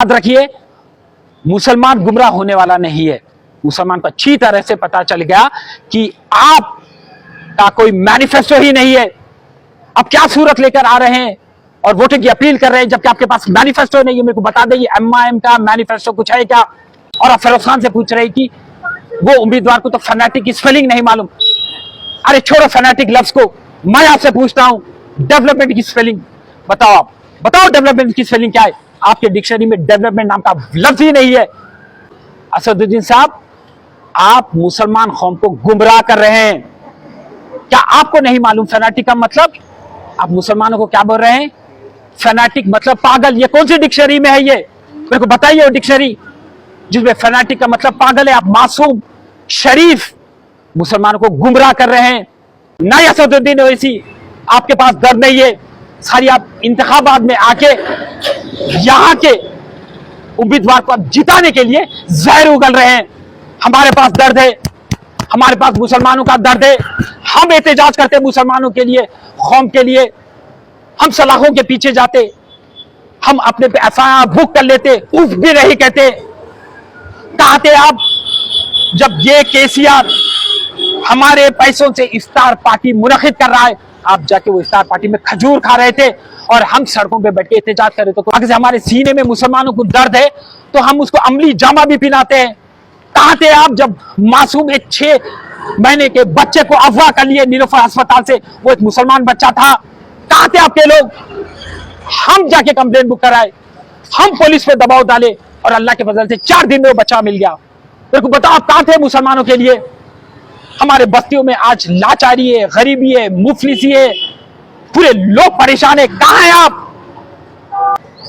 याद रखिए, मुसलमान गुमराह होने वाला नहीं है। मुसलमान को अच्छी तरह से पता चल गया कि आप का कोई मैनिफेस्टो ही नहीं है। अब क्या सूरत लेकर आ रहे हैं और वोटिंग की अपील कर रहे हैं जबकि आपके पास मैनिफेस्टो नहीं है। मेरे को बता दें, एमआईएम का मैनिफेस्टो कुछ है क्या? और आप फिरोज खान से पूछ रहे हैं कि वो उम्मीदवार को तो फैनेटिक की स्पेलिंग नहीं मालूम। अरे छोड़ो फैनेटिक लफ्ज को, मैं आपसे पूछता हूं डेवलपमेंट की स्पेलिंग बताओ। आप बताओ डेवलपमेंट की स्पेलिंग क्या है? आपके डिक्शनरी में डेवलपमेंट नाम का लफ्ज ही नहीं है। असदुद्दीन साहब, आप मुसलमान कौम को गुमराह कर रहे हैं। क्या आपको नहीं मालूम फैनेटिक का मतलब? आप मुसलमानों को क्या बोल रहे हैं? फैनेटिक मतलब पागल। ये कौन सी डिक्शनरी में है? ये मेरे को बताइए वो डिक्शनरी जिसमें फैनेटिक का मतलब पागल है। आप मासूम शरीफ मुसलमानों को गुमराह कर रहे हैं। नहीं असदुद्दीन ओवैसी, आपके पास दर्द नहीं है। सारी आप इंतखाबात में आके यहां के उम्मीदवार को आप जिताने के लिए जहर उगल रहे हैं। हमारे पास दर्द है, हमारे पास मुसलमानों का दर्द है। हम एहतजाज करते मुसलमानों के लिए, कौम के लिए। हम सलाखों के पीछे जाते, हम अपने पे एफआईआर बुक कर लेते, उफ भी नहीं कहते। कहां थे आप जब ये केसीआर हमारे पैसों से इफ्तार पार्टी मुनक्किद कर रहा है? आप जाके वो इफ्तार पार्टी में खजूर खा रहे थे और हम सड़कों पे बैठ के एहतजाज कर रहे थे। अगर हमारे सीने में मुसलमानों को दर्द है तो हम उसको अमली जामा भी पहनाते हैं। कहां थे आप जब मासूम एक 6 महीने के बच्चे को अगवा कर लिए नीलोफर अस्पताल से? वो एक मुसलमान बच्चा था। कहां थे आपके लोग? हम जाके कंप्लेंट बुक कराए, हम पुलिस पे दबाव डाले और अल्लाह के फजल से 4 दिन में वो बच्चा मिल गया। मेरे को बताओ आप कहां थे मुसलमानों के लिए? हमारे बस्तियों में आज लाचारी है, गरीबी है, मुफलिसी है, पूरे लोग परेशान है। कहां हैं आप?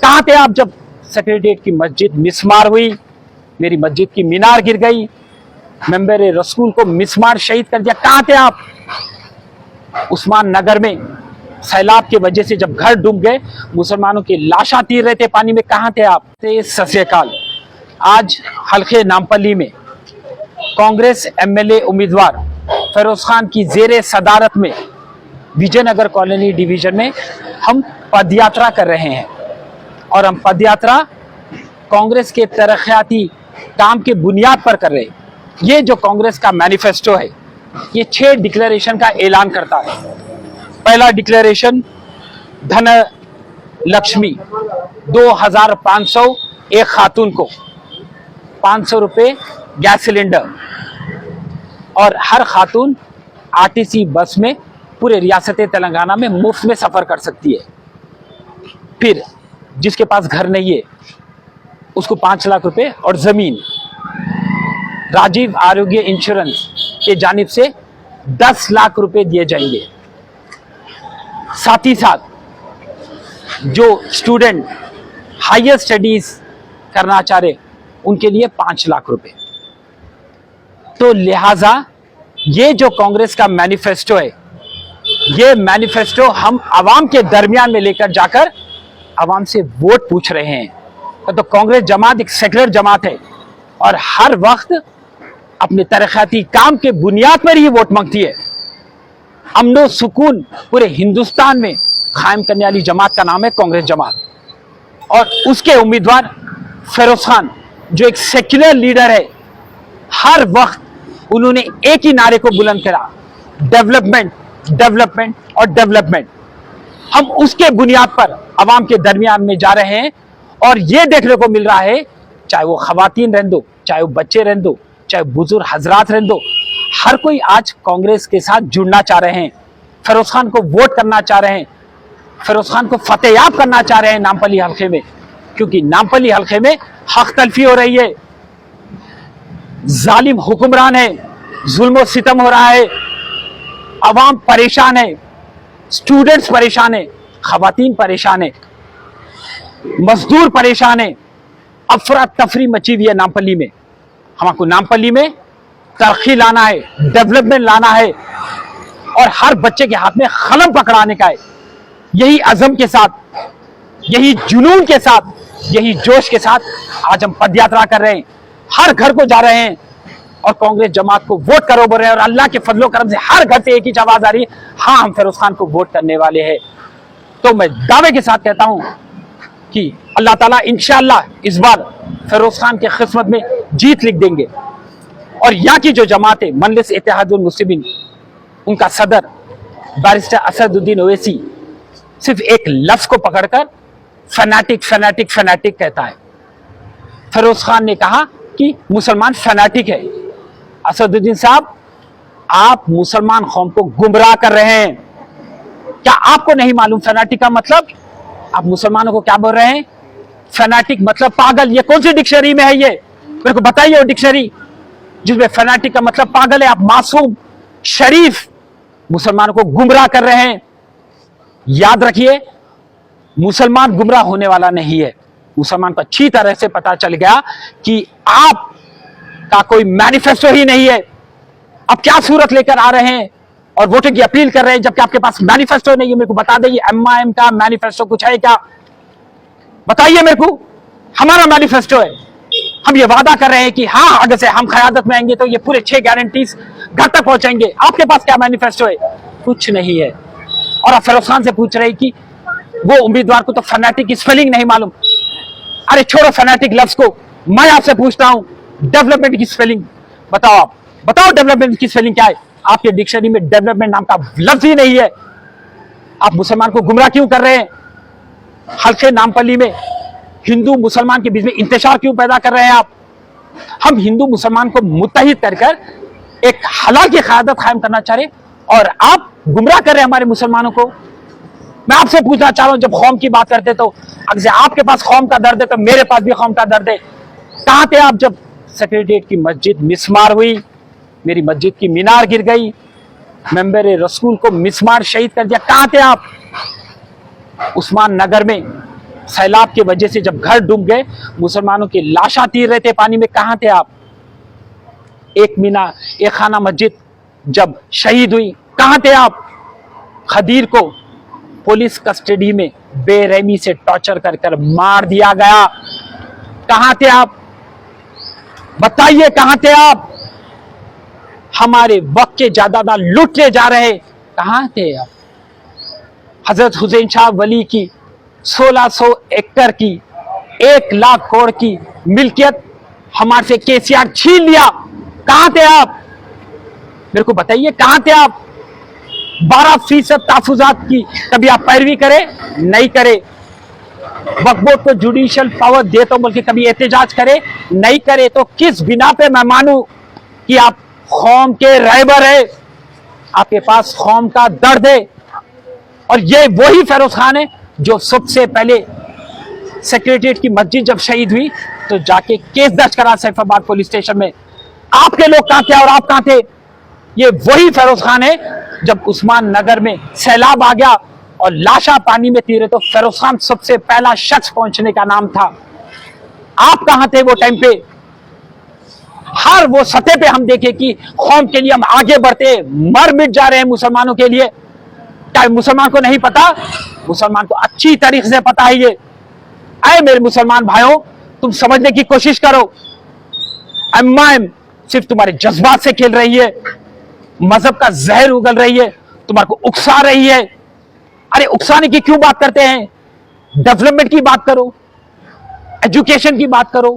कहां थे आप जब सेक्रेटेरिएट की मस्जिद मिसमार हुई, मेरी मस्जिद की मीनार गिर गई, मेंबर रसूल को मिसमार शहीद कर दिया? कहां थे आप? उस्मान नगर में सैलाब की वजह से जब घर डूब गए, मुसलमानों की लाशा तीर रहे थे पानी में, कहां थे आप? सत श्री अकाल। आज हल्के नामपल्ली में कांग्रेस एमएलए उम्मीदवार फिरोज खान की जेरे सदारत में विजयनगर कॉलोनी डिवीजन में हम पदयात्रा कर रहे हैं। और हम पदयात्रा कांग्रेस के तरक्याती काम के बुनियाद पर कर रहे हैं। ये जो कांग्रेस का मैनिफेस्टो है, ये 6 डिक्लेरेशन का ऐलान करता है। पहला डिक्लेरेशन, धन लक्ष्मी 2500 एक खातून को, 500 रुपये गैस सिलेंडर, और हर खातून आरटीसी बस में पूरे रियासत तेलंगाना में मुफ्त में सफर कर सकती है। फिर जिसके पास घर नहीं है उसको 5 लाख रुपए और जमीन। राजीव आरोग्य इंश्योरेंस के जानिब से 10 लाख रुपए दिए जाएंगे। साथ ही साथ जो स्टूडेंट हायर स्टडीज करना चाह रहे उनके लिए 5 लाख रुपए। तो लिहाजा ये जो कांग्रेस का मैनिफेस्टो है, ये मैनिफेस्टो हम आवाम के दरमियान में लेकर जाकर आवाम से वोट पूछ रहे हैं। तो कांग्रेस जमात एक सेक्युलर जमात है और हर वक्त अपने तरक्याती काम के बुनियाद पर ही वोट मांगती है। अमनो सुकून पूरे हिंदुस्तान में कायम करने वाली जमात का नाम है कांग्रेस जमात। और उसके उम्मीदवार फिरोज खान जो एक सेक्युलर लीडर है, हर वक्त उन्होंने एक ही नारे को बुलंद करा, डेवलपमेंट, डेवलपमेंट और डेवलपमेंट। हम उसके बुनियाद पर अवाम के दरमियान में जा रहे हैं और यह देखने को मिल रहा है, चाहे वो खवातीन रहने दो, चाहे वो बच्चे रहने दो, चाहे बुजुर्ग हजरात रहने दो, हर कोई आज कांग्रेस के साथ जुड़ना चाह रहे हैं, फिरोज खान को वोट करना चाह रहे हैं, फिरोज खान को फतेहयाब करना चाह रहे हैं नामपल्ली हल्के में। क्योंकि नामपल्ली हल्के में हक तलफी हो रही है, जालिम हुक्मरान है, जुल्म और सितम हो रहा है, अवाम परेशान है, स्टूडेंट्स परेशान है, खवातीन परेशान है, मजदूर परेशान है, अफरा तफरी मची हुई है नामपल्ली में। हमको नामपल्ली में तरक्की लाना है, डेवलपमेंट लाना है और हर बच्चे के हाथ में कलम पकड़ाने का है। यही अज़म के साथ, यही जुनून के साथ, यही जोश के साथ आज हम पदयात्रा कर रहे हैं, हर घर को जा रहे हैं और कांग्रेस जमात को वोट करो बोल रहे हैं। और अल्लाह के फजलो करम से हर घर से एक ही आवाज आ रही है, हाँ हम फिरोज खान को वोट करने वाले हैं। तो मैं दावे के साथ कहता हूं कि अल्लाह ताला इंशाअल्लाह इस बार फिरोज खान की किस्मत में जीत लिख देंगे। और यहाँ की जो जमात है मजलिस इत्तेहादुल मुस्लिमीन, उनका सदर बैरिस्टर असदुद्दीन ओवैसी सिर्फ एक लफ्ज को पकड़कर फैनाटिक फैनाटिक फैनाटिक कहता है। फिरोज खान ने कहा कि मुसलमान फैनाटिक है। असदुद्दीन साहब, आप मुसलमान कौम को गुमराह कर रहे हैं। क्या आपको नहीं मालूम फैनाटिक का मतलब? आप मुसलमानों को क्या बोल रहे हैं? फैनाटिक मतलब पागल। ये कौन सी डिक्शनरी में है? ये मेरे को बताइए वो डिक्शनरी जिसमें फैनाटिक का मतलब पागल है। आप मासूम शरीफ मुसलमानों को गुमराह कर रहे हैं। याद रखिए, मुसलमान गुमराह होने वाला नहीं है। मुसलमान को अच्छी तरह से पता चल गया कि आप का कोई मैनिफेस्टो ही नहीं है। आप क्या सूरत लेकर आ रहे हैं और वोटिंग की अपील कर रहे हैं जबकि आपके पास मैनिफेस्टो नहीं है। मेरे को बता दें, MIM का मैनिफेस्टो कुछ है क्या? बताइए मेरे को। हमारा मैनिफेस्टो है। हम ये वादा कर रहे हैं कि हाँ, आगे से हम क़यादत में आएंगे तो ये पूरे 6 गारंटीज घर तक पहुंचाएंगे। आपके पास क्या मैनिफेस्टो है? कुछ नहीं है। और आप फिरोज खान से पूछ रहे हैं कि वो उम्मीदवार को तो फैनाटिक की स्पेलिंग नहीं मालूम। अरे छोड़ो फैनाटिक लफ्ज को, मैं आपसे पूछता हूं डेवलपमेंट की स्पेलिंग बताओ। आप बताओ डेवलपमेंट की स्पेलिंग क्या है? आपके डिक्शनरी में डेवलपमेंट नाम का लफ्ज ही नहीं है। आप मुसलमान को गुमराह क्यों कर रहे हैं? हल्के नामपल्ली में हिंदू मुसलमान के बीच में इंतशार क्यों पैदा कर रहे हैं आप? हम हिंदू मुसलमान को मुत्तहिद कर एक हलाल की क़यादत कायम करना चाह रहे और आप गुमराह कर रहे हैं हमारे मुसलमानों को। मैं आपसे पूछना चाह रहा हूं, जब कौम की बात करते तो अगर आपके पास कौम का दर्द है तो मेरे पास भी कौम का दर्द है। कहां थे आप जब सेक्रेटेरिएट की मस्जिद मिसमार हुई? मेरी मस्जिद की मीनार गिर गई, मेंबर रसूल को मिसमार शहीद कर दिया। कहां थे आप? उस्मान नगर में सैलाब की वजह से जब घर डूब गए, मुसलमानों की लाशें तीर रहे थे पानी में, कहां थे आप? एक मीनार, एक खाना मस्जिद जब शहीद हुई, कहां थे आप? खदीर को पुलिस कस्टडी में बेरहमी से टॉर्चर कर मार दिया गया। कहां थे आप? बताइए कहां थे आप? हमारे वक्त के जायदाद लूटने जा रहे, कहां थे आप? हजरत हुसैन शाह वली की 1600 एकड़ की 1 लाख करोड़ की मिल्कियत हमारे से केसीआर छीन लिया। कहां थे आप? मेरे को बताइए कहां थे आप? 12% तहफुजात की कभी आप पैरवी करे? नहीं करे। वक्फ बोर्ड को जुडिशियल पावर दे तो बल्कि कभी एहतजाज करे? नहीं करे। तो किस बिना पे मैं मानूं कि आप कौम के रहबर है, आपके पास कौम का दर्द है? और ये वही फिरोज खान है जो सबसे पहले सेक्रेटेरिएट की मस्जिद जब शहीद हुई तो जाके केस दर्ज करा सैफाबाद पुलिस स्टेशन में। आपके लोग कहां थे और आप कहां थे? ये वही फिरोज खान है जब उस्मान नगर में सैलाब आ गया और लाशा पानी में तीरे तो फिरोज खान सबसे पहला शख्स पहुंचने का नाम था। आप कहां थे वो टाइम पे? हर वो सतह पे हम देखें कि कौम के लिए हम आगे बढ़ते, मर मिट जा रहे हैं मुसलमानों के लिए। क्या मुसलमान को नहीं पता? मुसलमान को अच्छी तरीके से पता है ये। आए मेरे मुसलमान भाइयों, तुम समझने की कोशिश करो। MIM सिर्फ तुम्हारे जज्बात से खेल रही है, मजहब का जहर उगल रही है, तुम्हारे को उकसा रही है। अरे उकसाने की क्यों बात करते हैं? डेवलपमेंट की बात करो, एजुकेशन की बात करो,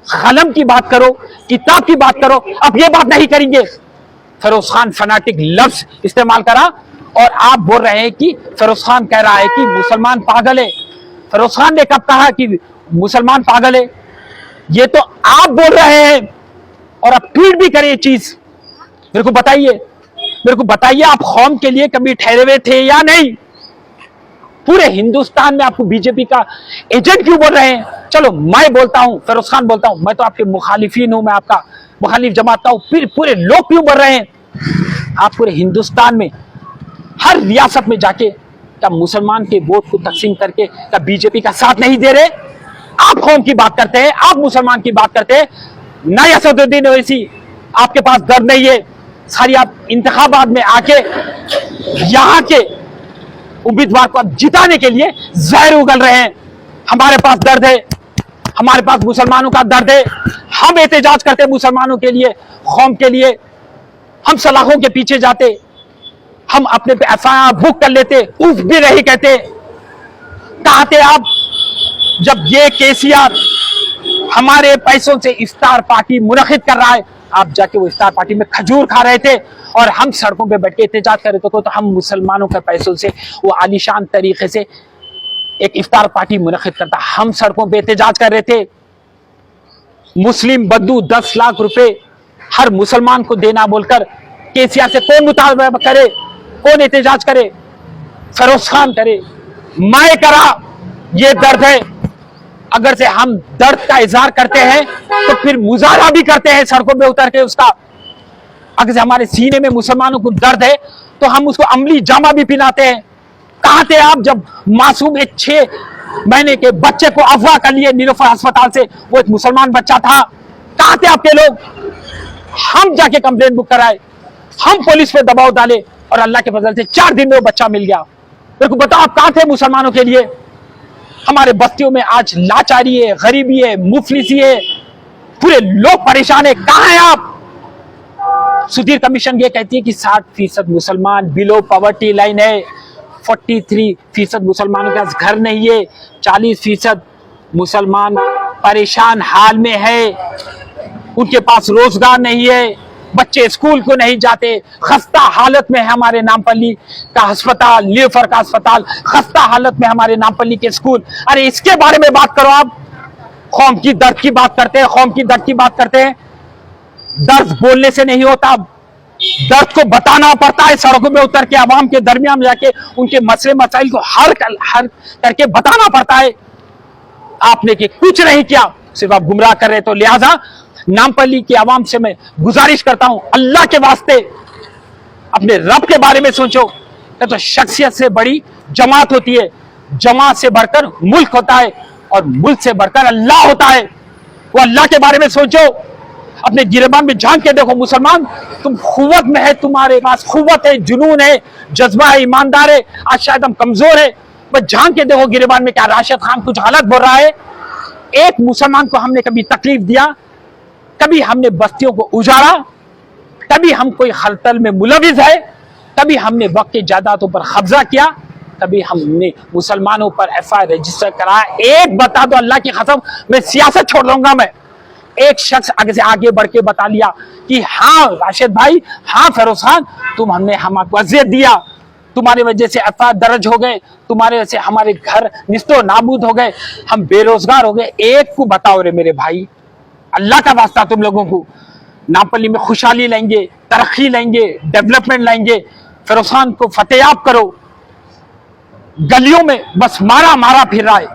कलम की बात करो, किताब की बात करो। अब ये बात नहीं करेंगे। फिरोज खान फनाटिक लफ्ज इस्तेमाल करा और आप बोल रहे हैं कि फिरोज खान कह रहा है कि मुसलमान पागल है। फिरोज खान ने कब कहा कि मुसलमान पागल है? ये तो आप बोल रहे हैं और आप ट्वीट भी करें ये चीज। मेरे को बताइए आप कौम के लिए कभी ठहरे हुए थे या नहीं? पूरे हिंदुस्तान में आपको बीजेपी का एजेंट क्यों बोल रहे हैं? चलो मैं बोलता हूं, फिरोज खान बोलता हूं, मैं तो आपके मुखालिफिन हूं, मैं आपका मुखालिफ जमात का हूं। फिर पूरे लोग क्यों बोल रहे हैं? आप पूरे हिंदुस्तान में हर रियासत में जाके क्या मुसलमान के वोट को तकसीम करके क्या बीजेपी का साथ नहीं दे रहे? आप कौम की बात करते हैं, आप मुसलमान की बात करते हैं। नहीं असदुद्दीन ओवैसी, आपके पास दर्द नहीं है। सारी आप इंतखाबात में आके यहां के उम्मीदवार को जिताने के लिए जहर उगल रहे हैं। हमारे पास दर्द है, हमारे पास मुसलमानों का दर्द है। हम एहतजाज करते मुसलमानों के लिए, कौम के लिए। हम सलाखों के पीछे जाते, हम अपने पे FIR बुक कर लेते, उफ भी नहीं कहते। कहां थे आप? जब ये केसीआर हमारे पैसों से इफ्तार पार्टी मुनक्किद कर रहा है, आप जाके वो इफ्तार पार्टी में खजूर खा रहे थे और हम सड़कों पे बैठ के एहतजाज कर रहे थे, तो हम मुसलमानों के पैसों से वो आलीशान तरीके से एक इफ्तार पार्टी मुनक्किद करता, हम सड़कों पे एहतजाज कर रहे थे। मुस्लिम बद्दू 10 लाख रुपए हर मुसलमान को देना बोलकर केसीआर से कौन मुतालबा करे, कौन एहतजाज करे? फरोज खान करे, मैं करा, ये दर्द है। अगर से हम दर्द का इजहार करते हैं तो फिर मुजाहरा भी करते हैं सड़कों पे उतर के उसका। अगर से हमारे सीने में मुसलमानों को दर्द है तो हम उसको अमली जामा भी पहनाते हैं। कहां थे आप जब मासूम एक 6 महीने के बच्चे को अगवा कर लिए नीलोफर अस्पताल से? वो एक मुसलमान बच्चा था। कहां थे आपके लोग? हम जाके कंप्लेंट बुक कराए, हम पुलिस पे दबाव डाले और अल्लाह के फजल से 4 दिन में वो बच्चा मिल गया। मेरे को बताओ आप कहां थे मुसलमानों के लिए? हमारे बस्तियों में आज लाचारी है, गरीबी है, मुफलिसी है, पूरे लोग परेशान है। कहां है आप? सुधीर कमीशन ये कहती है कि 60% मुसलमान बिलो पॉवर्टी लाइन है, 43% मुसलमानों के पास घर नहीं है, 40% मुसलमान परेशान हाल में है, उनके पास रोजगार नहीं है, बच्चे स्कूल को नहीं जाते, खस्ता हालत में है हमारे नामपल्ली का अस्पताल, नीलोफर का अस्पताल खस्ता हालत में, हमारे नामपल्ली के स्कूल। अरे इसके बारे में बात करो आप। कौम की दर्द की बात करते हैं, कौम की दर्द की बात करते हैं। दर्द बोलने से नहीं होता, दर्द को बताना पड़ता है, सड़कों में उतर के आवाम के दरमियान जाके उनके मसले मसाइल को हर करके बताना पड़ता है। आपने कि कुछ नहीं किया, सिर्फ आप गुमराह कर रहे। तो लिहाजा नामपल्ली की आवाम से मैं गुजारिश करता हूं, अल्लाह के वास्ते अपने रब के बारे में सोचो। तो शख्सियत से बड़ी जमात होती है, जमात से बढ़कर मुल्क होता है और मुल्क से बढ़कर अल्लाह होता है। वो अल्लाह के बारे में सोचो, अपने गिरबान में झांक के देखो। मुसलमान तुम खुवत में है, तुम्हारे पास खुवत है, जुनून है, जज्बा है, ईमानदार है। आज शायद हम कमजोर है, बस झांक के देखो गिरबान में क्या राशिद खान कुछ गलत बोल रहा है। एक मुसलमान को हमने कभी तकलीफ दिया? कभी हमने बस्तियों को उजाड़ा? कभी हम कोई खलतल में मुलविस है? कभी हमने वक्त की जायदादों पर कब्जा किया? कभी हमने मुसलमानों पर FIR रजिस्टर कराया? एक बता दो, अल्लाह की कसम मैं सियासत छोड़ दूंगा। मैं एक शख्स आगे से आगे बढ़ के बता लिया कि हाँ राशिद भाई, हाँ फरोज खान, तुम हमने हमको अजियत दिया, तुम्हारी वजह से FIR दर्ज हो गए, तुम्हारे वजह से हमारे घर निस्तो नाबूद हो गए, हम बेरोजगार हो गए। एक को बताओ रे मेरे भाई, अल्लाह का वास्ता तुम लोगों को नामपल्ली में खुशहाली लाएंगे, तरक्की लाएंगे, डेवलपमेंट लाएंगे। फरोज खान को फतेयाब करो, गलियों में बस मारा मारा फिर रहा है,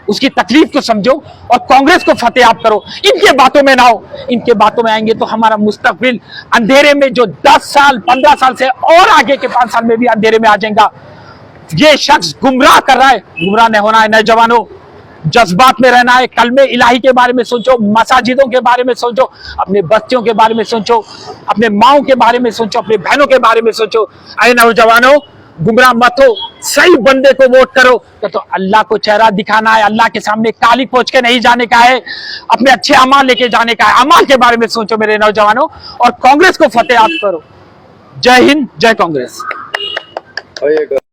उसकी तकलीफ को समझो और कांग्रेस को फतेयाब करो। इनके बातों में ना हो, इनके बातों में आएंगे तो हमारा मुस्तकबिल अंधेरे में, जो 10 साल 15 साल से और आगे के 5 साल में भी अंधेरे में आ जाएगा। ये शख्स गुमराह कर रहा है, गुमराह नहीं होना है। नौजवानों, जज्बात में रहना है, कलमे इलाही के बारे में सोचो, मसाजिदों के बारे में सोचो, अपने बच्चों के बारे में सोचो, अपने माओ के बारे में सोचो, अपने बहनों के बारे में सोचो। अरे नौजवानों, गुमराह मत हो, सही बंदे को वोट करो। तो अल्लाह को चेहरा दिखाना है, अल्लाह के सामने काली पोंछ के नहीं जाने का है, अपने अच्छे अमाल लेके जाने का है। अमाल के बारे में सोचो मेरे नौजवानों, और कांग्रेस को फतेह करो। जय हिंद, जय कांग्रेस।